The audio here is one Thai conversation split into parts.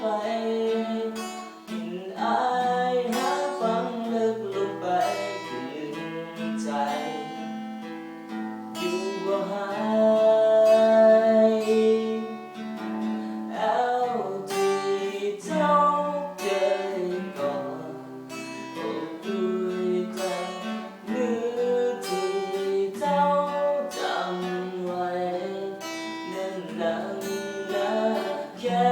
ไปกลิ่นอายหาฟังลึกลงไปคืนใจอยู่บ่หายแล้วที่เจ้าเคยกอดอกด้วยใจมือที่เจ้าจำไว้เนิ่นนานนาแค่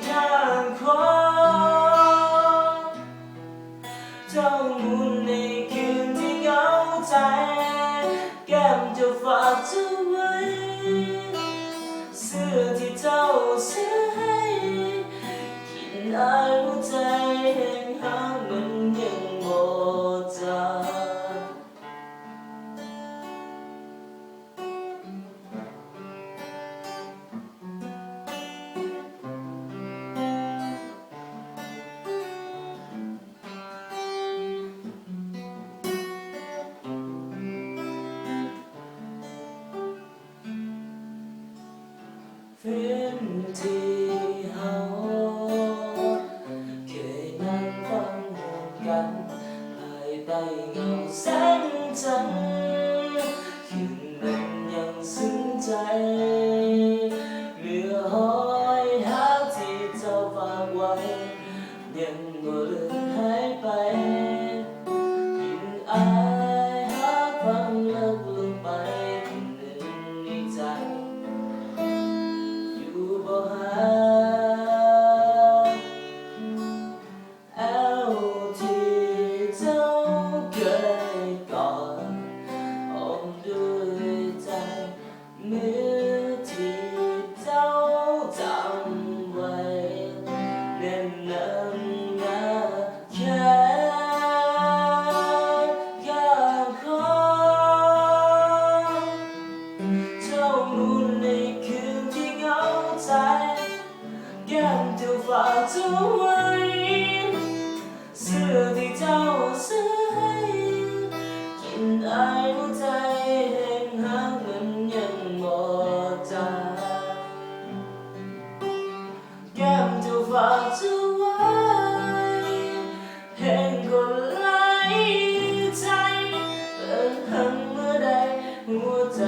ข้างคอเจ้ามุนในคืนที่เหงาใจแก้มจะฝากเธอไว้เสื้อที่เจ้าซื้อให้กินอายหัวใจแห่งหามันยังบ่จางฟื้นที่เฮาเคยนั่งฟังกันภายใต้เงาแสงจันทร์คืนนั้นยังซึ้งใจเมื่อหอยหาที่เจ้าฝากไว้ยังบ่เลือนหายไปกลิ่นอายหาฟังลึกลงไปที่หนึ่งในใจอยู่บ่หายแล้วที่เจ้าเคยกอดอกด้วยใจมือที่เจ้าจำไว้แน่นหนาแค่ข้างคอเจ้ามุนในคืนที่เหงาใจแก้มเธอฝากเธอไว้เสื้อที่เจ้าซื้อให้กินอายหัวใจแห่งหามันยังบ่จางแก้มเธอฝากเธอไว้แห่งคนหลายใจเปิดหันเมื่อใดหัวใจ